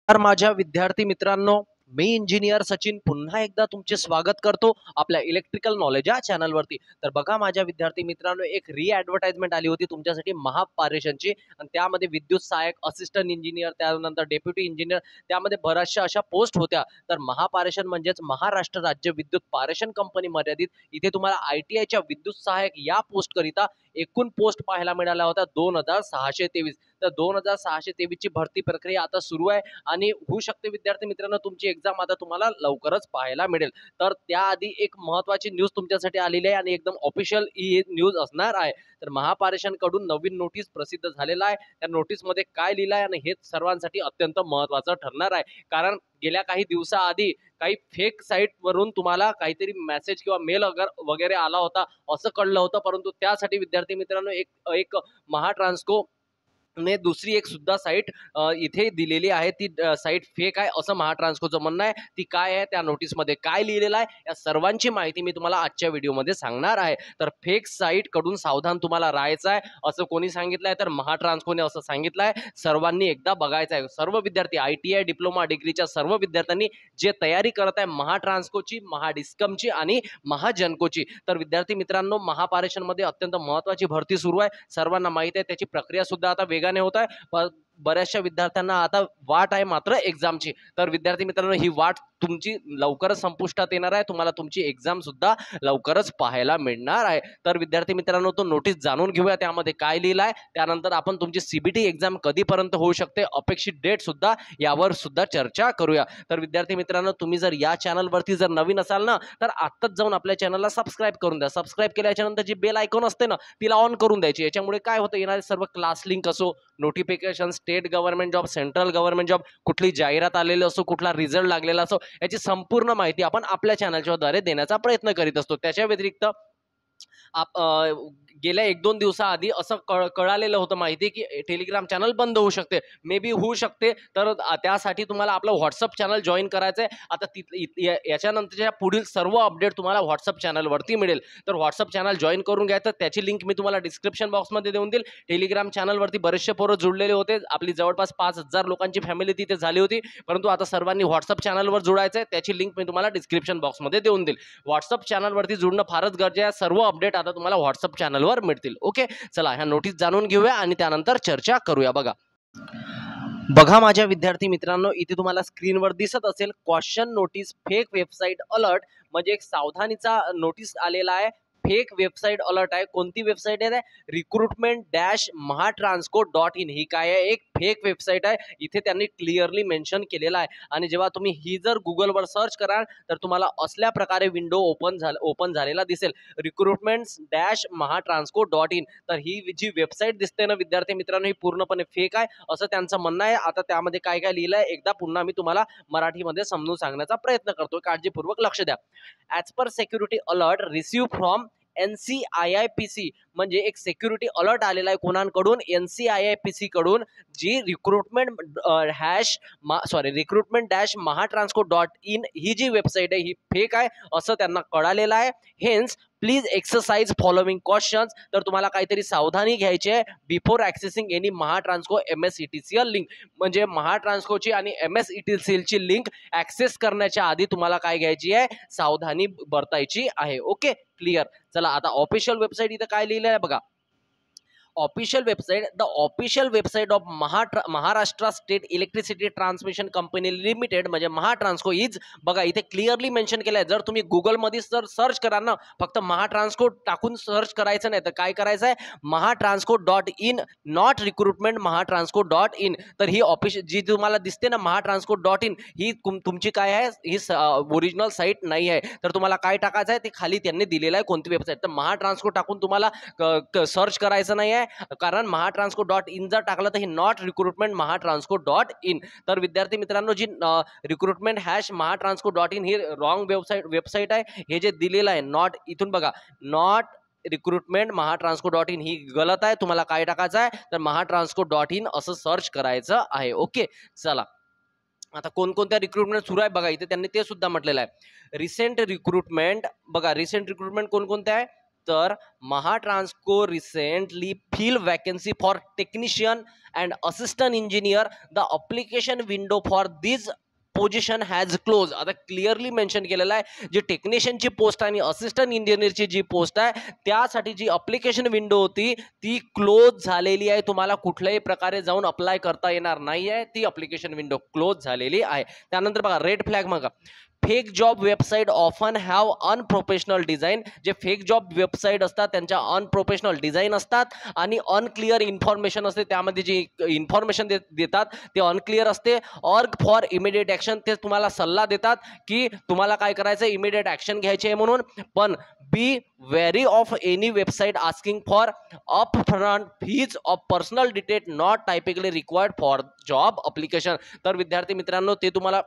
तर माझ्या विद्यार्थी मित्रांनो, मी इंजिनियर सचिन पुन्हा एकदा तुमचे स्वागत करतो आपल्या इलेक्ट्रिकल नॉलेज या चॅनलवरती. तर बघा माझ्या विद्यार्थी मित्रांनो, एक ॲडव्हर्टाइजमेंट आली होती तुमच्यासाठी महापारेषणची आणि त्यामध्ये विद्युत सहाय्यक, असिस्टंट इंजिनियर, त्यानंतर डेप्युटी इंजिनियर, त्यामध्ये बऱ्याचशा अशा पोस्ट होत्या. तर महापारेषण म्हणजेच महाराष्ट्र राज्य विद्युत पारेषण कंपनी मर्यादित, इथे तुम्हाला ITIच्या विद्युत सहाय्यक या पोस्टकरिता एकूण पोस्ट पाहायला मिळाल्या होत्या 2623. तर 2623 ची भरती प्रक्रिया आता सुरू आहे आणि होऊ शकते विद्यार्थी मित्रांनो तुमची एक्झाम आता तुम्हाला लवकरच पाहायला मिळेल. तर त्याआधी एक महत्त्वाची न्यूज तुमच्यासाठी आलेली आहे आणि एकदम ऑफिशियल ही न्यूज असणार आहे. तर महापारेषण कडून नवीन नोटीस प्रसिद्ध झालेला आहे. त्या नोटीसमध्ये काय लिहिलं आहे आणि हेच सर्वांसाठी अत्यंत महत्त्वाचं ठरणार आहे. कारण गेल्या काही दिवसाआधी काही फेक साईटवरून तुम्हाला काहीतरी मेसेज किंवा मेल वगैरे आला होता असं कळलं होतं. परंतु त्यासाठी विद्यार्थी मित्रांनो एक एक महाट्रान्सको ने दुसरी एक सुद्धा साईट इथे दिलेली आहे. ती साईट फेक आहे असं महाट्रान्सकोचं म्हणणं आहे. ती काय आहे, त्या नोटीसमध्ये काय लिहिलेलं आहे, या सर्वांची माहिती मी तुम्हाला आजच्या व्हिडिओमध्ये सांगणार आहे. तर फेक साईट कडून सावधान तुम्हाला राहायचं आहे असं कोणी सांगितलं आहे, तर महाट्रान्सकोने असं सांगितलं आहे. सर्वांनी एकदा बघायचं आहे. सर्व विद्यार्थी ITI डिप्लोमा डिग्रीच्या सर्व विद्यार्थ्यांनी जे तयारी करत आहे महाट्रान्सकोची, महाडिस्कमची आणि महाजनकोची, तर विद्यार्थी मित्रांनो महापारेषणमध्ये अत्यंत महत्त्वाची भरती सुरू आहे. सर्वांना माहिती आहे, त्याची प्रक्रिया सुद्धा आता वेगाने होत आहे. बऱ्याचशा विद्यार्थ्यांना आता वाट आहे मात्र एक्झामची. तर विद्यार्थी मित्रांनो ही वाट तुमची लवकरच संपुष्टात येणार आहे. तुम्हाला तुमची एक्झाम सुद्धा लवकरच पाहायला मिळणार आहे. तर विद्यार्थी मित्रांनो तो नोटीस जाणून घेऊया त्यामध्ये काय लिहिलं आहे. त्यानंतर आपण तुमची CBT एक्झाम कधीपर्यंत होऊ शकते, अपेक्षित डेट सुद्धा यावर सुद्धा चर्चा करूया. तर विद्यार्थी मित्रांनो तुम्ही जर या चॅनलवरती जर नवीन असाल ना, तर आत्ताच जाऊन आपल्या चॅनलला सबस्क्राईब करून द्या. सबस्क्राईब केल्याच्या नंतर जी बेल आयकॉन असते ना तिला ऑन करून द्यायची. याच्यामुळे काय होतं, येणारे सर्व क्लास लिंक असो, notification, state government job, central government job, कुठली जाहिरात आलेली असो, कुठला रिझल्ट लागलेला असो, याची संपूर्ण माहिती आपण आपल्या चॅनलच्या द्वारे देण्याचा प्रयत्न करीत असतो. त्याच्या व्यतिरिक्त गेल्या 1-2 दिवसाआधी असं कळालेलं होतं माहिती की टेलिग्राम चॅनल बंद होऊ शकते, मे बी होऊ शकते. तर त्यासाठी तुम्हाला आपलं व्हॉट्सअप चॅनल जॉईन करायचं आहे. आता याच्यानंतरच्या पुढील सर्व अपडेट तुम्हाला व्हॉट्सअप चॅनलवरती मिळेल. तर व्हॉट्सअप चॅनल जॉईन करून घ्यायचं. त्याची लिंक मी तुम्हाला डिस्क्रिप्शन बॉक्समध्ये देऊन देईल. टेलिग्राम चॅनलवरती बरेचसे पोरं जुळलेले होते. आपली जवळपास 5000 लोकांची फॅमिली तिथे झाली होती. परंतु आता सर्वांनी व्हॉट्सअप चॅनलवर जोडायचं आहे. त्याची लिंक मी तुम्हाला डिस्क्रिप्शन बॉक्समध्ये देऊन देईल. व्हॉट्सअप चॅनलवरती जुळणं फारच गरजेचं आहे. सर्व अपडेट आता तुम्हाला व्हॉट्सअप चॅनलवर मिळतील. ओके, चला ह्या नोटीस जाणून घेऊया आणि त्यानंतर चर्चा करूया. बघा माझ्या विद्यार्थी मित्रांनो, इथे तुम्हाला स्क्रीनवर दिसत असेल question notice fake website alert, म्हणजे एक सावधानीचा नोटीस आलेला आहे. फेक वेबसाईट अलर्ट आहे. कोणती वेबसाईट आहे? recruitment-mahatransco.in. ही काय आहे? एक फेक वेबसाईट आहे. इथे त्यांनी क्लिअरली मेन्शन केलेलं आहे. आणि जेव्हा तुम्ही ही जर गुगलवर सर्च कराल तर तुम्हाला असल्या प्रकारे विंडो ओपन झालेला दिसेल, recruitment-mahatransco.in. तर ही जी वेबसाईट दिसते ना विद्यार्थी मित्रांनो, ही पूर्णपणे फेक आहे असं त्यांचं म्हणणं आहे. आता त्यामध्ये काय काय लिहिलं आहे एकदा पुन्हा मी तुम्हाला मराठीमध्ये समजून सांगण्याचा प्रयत्न करतो. काळजीपूर्वक लक्ष द्या. As per security alert receive from NCIIPC, म्हणजे एक सिक्युरिटी अलर्ट आलेला आहे कोणाकडून? NCIIPC कडून. जी recruitment-mahatransco.in ही जी वेबसाईट आहे ही फेक आहे असं त्यांना कळालेलं आहे. Hence please exercise following questions. तर तुम्हाला काहीतरी सावधानी घ्यायची आहे before accessing any Mahatransco MSETCL link. म्हणजे महाट्रान्सकोची आणि MSETCL ची लिंक ॲक्सेस करण्याच्या आधी तुम्हाला काय घ्यायची आहे? सावधानी बरतायची आहे. Okay, clear. चला आता ऑफिशियल वेबसाईट इथं काय लिहिलं आहे बघा. Official website, the official website of Maharashtra state electricity transmission company limited, म्हणजे महाट्रान्सको इज. बघा इथे क्लिअरली मेन्शन केलं आहे. जर तुम्ही गुगलमध्ये जर सर्च कराल ना, फक्त महाट्रान्सको टाकून सर्च करायचं नाही, तर काय करायचं आहे? mahatransco.in, not recruitment mahatransco.in. तर ही ऑफिशियल जी तुम्हाला दिसते ना mahatransco.in, ही तुमची काय आहे? ही ओरिजिनल साईट नाही आहे. तर तुम्हाला काय टाकायचं आहे ते खाली त्यांनी दिलेलं आहे कोणती वेबसाईट. तर महाट्रान्सको टाकून तुम्हाला सर्च करायचं नाही आहे, कारण mahatransco.in जर टाकलं तर हे नॉट रिक्रुटमेंट mahatransco.in. तर विद्यार्थी मित्रांनो, जी recruitment-mahatransco.in ही रॉंग वेबसाईट आहे. हे जे दिलेलं आहे नॉट, इथून बघा, नॉट रिक्रुटमेंट mahatransco.in ही गलत आहे. तुम्हाला काय टाकायचं आहे? तर mahatransco.in असं सर्च करायचं आहे. ओके, चला आता कोणकोणत्या रिक्रुटमेंट सुरू आहे बघा. इथे त्यांनी ते सुद्धा म्हटलेलं आहे. रिसेंट रिक्रुटमेंट, बघा रिसेंट रिक्रुटमेंट कोणकोणत्या आहे? तर Mahatransco recently fill vacancy for technician and assistant engineer. The application window for this position has close. आता क्लिअरली मेन्शन केलेलं आहे, जी टेक्निशियनची पोस्ट आणि असिस्टंट इंजिनियरची जी पोस्ट आहे त्यासाठी जी अप्लिकेशन विंडो होती ती क्लोज झालेली आहे. तुम्हाला कुठल्याही प्रकारे जाऊन अप्लाय करता येणार नाही आहे, ती अप्लिकेशन विंडो क्लोज झालेली आहे. त्यानंतर बघा रेड फ्लॅग. बघा fake job website often have unprofessional design. जे फेक जॉब वेबसाईट असतात त्यांच्या अनप्रोफेशनल डिझाईन असतात आणि अनक्लिअर इन्फॉर्मेशन असते. त्यामध्ये जी इन्फॉर्मेशन देतात ते अनक्लिअर असते. ऑर्ग फॉर इमिडिएट ॲक्शन, ते तुम्हाला सल्ला देतात की तुम्हाला काय करायचं, इमिडिएट ॲक्शन घ्यायची आहे म्हणून. पण be wary of any website asking for up front fees of personal detail not typically required for job application. तर विद्यार्थी मित्रांनो, ते तुम्हाला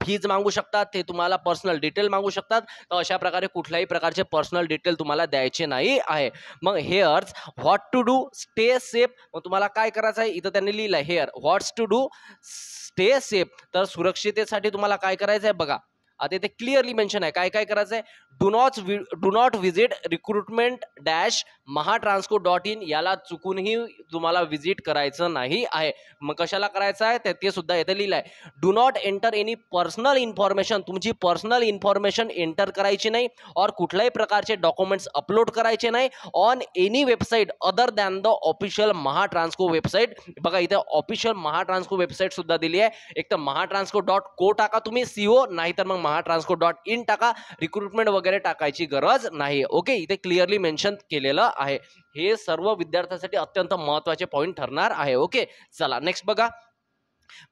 फीज मागू शकतात, ते तुम्हाला पर्सनल डिटेल मागू शकतात. तर अशा प्रकारे कुठल्याही प्रकारचे पर्सनल डिटेल तुम्हाला द्यायचे नाही आहे. मग here's what to do stay safe. मग तुम्हाला काय करायचं आहे, इथं त्यांनी लिहिलं आहे here what's to do stay safe. तर सुरक्षितेसाठी तुम्हाला काय करायचं आहे बघा, आता इथे क्लिअरली मेन्शन आहे काय काय करायचं आहे. Do not visit recruitment dash Mahatransco. याला चुकूनही तुम्हाला विजिट करायचं नाही आहे. मग कशाला करायचं आहे ते सुद्धा इथे लिहिलं आहे. Do not enter any personal information. तुमची पर्सनल इन्फॉर्मेशन एंटर करायची नाही और कुठल्याही प्रकारचे डॉक्युमेंट्स अपलोड करायचे नाही on any website other than the official Mahatransco website. बघा इथे ऑफिशियल महाट्रान्सको वेबसाईट सुद्धा दिली आहे. एक तर महाट्रान्सको.co टाका तुम्ही CO, नाहीतर मग महाट्रान्सको.in टाका. रिक्रुटमेंट वगैरे टाकायची गरज नाही. ओके, इथे क्लिअरली मेन्शन केलेलं आहे. हे सर्व विद्यार्थ्यांसाठी अत्यंत महत्त्वाचे पॉईंट ठरणार आहे. ओके, चला नेक्स्ट बघा.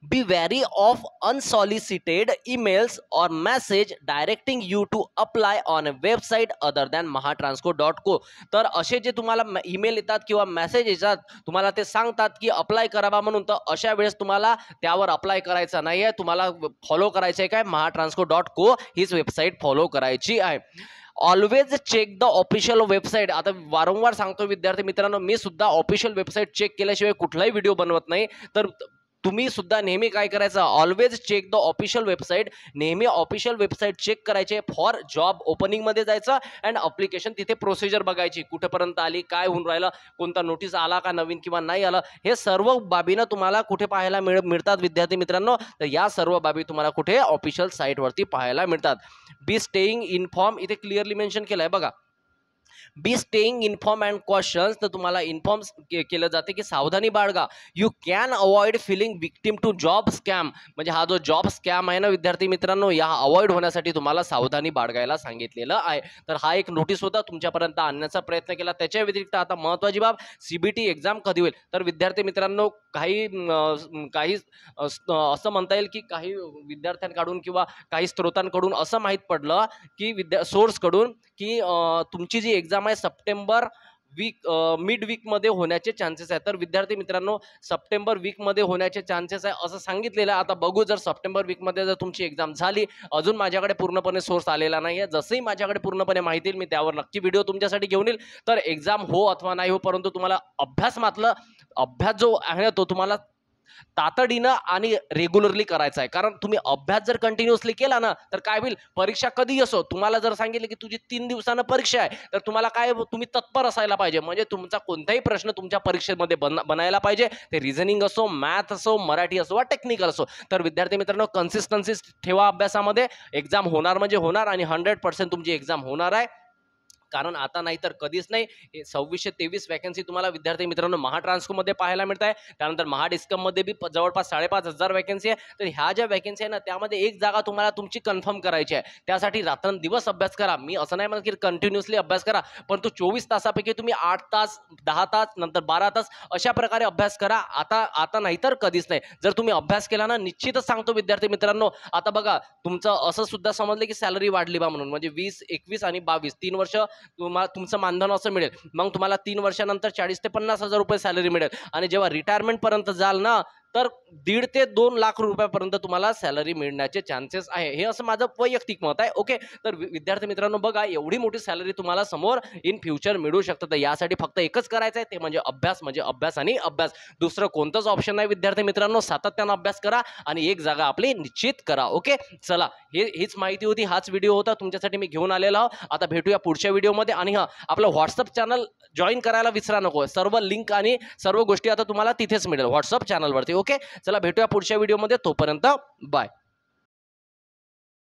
Be wary of unsolicited emails और message directing you to apply on a website other than Mahatransco. तर असे जे तुम्हाला ईमेल येतात किंवा मेसेज येतात, तुम्हाला ते सांगतात की अप्लाय करावा म्हणून, तर अशा वेळेस तुम्हाला त्यावर अप्लाय करायचा नाही आहे. तुम्हाला फॉलो करायचं आहे काय, महाट्रान्सको.co हीच वेबसाईट फॉलो करायची आहे. Always check the official website. आता वारंवार सांगतो विद्यार्थी मित्रांनो, मी सुद्धा ऑफिशियल वेबसाईट चेक केल्याशिवाय कुठलाही व्हिडिओ बनवत नाही. तर तुम्ही सुद्धा नेहमी काय करायचं, always check the official website. नेहमी ऑफिशियल वेबसाईट चेक करायचे फॉर जॉब ओपनिंगमध्ये जायचं अँड अप्लिकेशन. तिथे प्रोसिजर बघायची, कुठेपर्यंत आली, काय होऊन राहिलं, कोणता नोटीस आला का नवीन किंवा नाही आलं, हे सर्व बाबीनं तुम्हाला कुठे पाहायला मिळतात विद्यार्थी मित्रांनो. तर या सर्व बाबी तुम्हाला कुठे ऑफिशियल साईटवरती पाहायला मिळतात. बी स्टेईंग इन्फॉर्म, इथे क्लिअरली मेन्शन केलं आहे बघा. Be staying inform and questions. तर तुम्हाला इन्फॉर्म केलं जाते की सावधानी बाळगा. You can avoid filling victim to job scam. म्हणजे हा जो जॉब स्कॅम आहे ना विद्यार्थी मित्रांनो, या अवॉइड होण्यासाठी तुम्हाला सावधानी बाळगायला सांगितलेलं आहे. तर हा एक नोटीस होता, तुमच्यापर्यंत आणण्याचा प्रयत्न केला. त्याच्या व्यतिरिक्त आता महत्त्वाची बाब, CBT एक्झाम कधी होईल. तर विद्यार्थी मित्रांनो, काही असं म्हणता येईल की काही विद्यार्थ्यांकडून किंवा काही स्त्रोतांकडून असं माहीत पडलं की सोर्सकडून की तुमची जी एक्झाम आहे सप्टेंबर मिड वीकमध्ये होण्याचे चान्सेस आहेत. तर विद्यार्थी मित्रांनो, सप्टेंबर वीकमध्ये होण्याचे चान्सेस आहे असं सांगितलेलं आहे. आता बघू, जर सप्टेंबर वीकमध्ये जर तुमची एक्झाम झाली, अजून माझ्याकडे पूर्णपणे सोर्स आलेला नाही आहे. जसंही माझ्याकडे पूर्णपणे माहिती येईल, मी त्यावर नक्की व्हिडिओ तुमच्यासाठी घेऊन येईल. तर एक्झाम हो अथवा नाही हो, परंतु तुम्हाला अभ्यास जो आहे तो तुम्हाला तातडीनं आणि रेग्युलरली करायचा आहे. कारण तुम्ही अभ्यास जर कंटिन्युअसली केला ना, तर काय होईल, परीक्षा कधी असो, तुम्हाला जर सांगितलं की तुझी 3 दिवसानं परीक्षा आहे, तर तुम्हाला काय, तुम्ही तत्पर असायला पाहिजे. म्हणजे तुमचा कोणताही प्रश्न तुमच्या परीक्षेमध्ये बनायला पाहिजे. ते रिझनिंग असो, मॅथ असो, मराठी असो वा टेक्निकल असो. तर विद्यार्थी मित्रांनो, कन्सिस्टन्सी ठेवा अभ्यासामध्ये. एक्झाम होणार म्हणजे होणार आणि 100% तुमची एक्झाम होणार आहे. कारण आता नाही तर कधीच नाही. 2623 वॅकन्सी तुम्हाला विद्यार्थी मित्रांनो महाट्रान्सकोमध्ये पाहायला मिळत आहे. त्यानंतर महाडिस्कममध्ये बी जवळपास 5500 वॅकन्सी आहे. तर ह्या ज्या वॅकन्सी आहे ना, त्यामध्ये एक जागा तुम्हाला तुमची कन्फर्म करायची आहे. त्यासाठी रात्रंदिवस अभ्यास करा. मी असं नाही म्हणत की कंटिन्युअसली अभ्यास करा, परंतु 24 तासापैकी तुम्ही 8 तास, 10 तास, नंतर 12 तास अशा प्रकारे अभ्यास करा. आता नाही तर कधीच नाही. जर तुम्ही अभ्यास केला ना, निश्चितच सांगतो विद्यार्थी मित्रांनो, आता बघा, तुमचं असं सुद्धा समजलं की सॅलरी वाढली बा म्हणून, म्हणजे 20, 21 आणि 22 3 वर्ष तुम्हाला तुमचं मानधन असं मिळेल. मग तुम्हाला 3 वर्षानंतर 40 ते 50 हजार रुपये सॅलरी मिळेल. आणि जेव्हा रिटायरमेंट पर्यंत जाल ना, तर 1.5 ते 2 लाख रुपयापर्यंत तुम्हाला सॅलरी मिळण्याचे चान्सेस आहे. हे असं माझं वैयक्तिक मत आहे. ओके, तर विद्यार्थी मित्रांनो बघा, एवढी मोठी सॅलरी तुम्हाला समोर इन फ्युचर मिळू शकतं. तर यासाठी फक्त एकच करायचं आहे, ते म्हणजे अभ्यास आणि अभ्यास. दुसरं कोणतंच ऑप्शन नाही विद्यार्थी मित्रांनो. सातत्यानं अभ्यास करा आणि एक जागा आपली निश्चित करा. ओके, चला, हीच माहिती होती, हाच व्हिडिओ होता तुमच्यासाठी मी घेऊन आलेलो आहो. आता भेटूया पुढच्या व्हिडिओमध्ये. आणि हा, आपलं व्हॉट्सअप चॅनल जॉईन करायला विसरा नको. सर्व लिंक आणि सर्व गोष्टी आता तुम्हाला तिथेच मिळेल व्हॉट्सअप चॅनलवरती. ओके, चला भेटूया पुढच्या व्हिडिओमध्ये. तोपर्यंत बाय.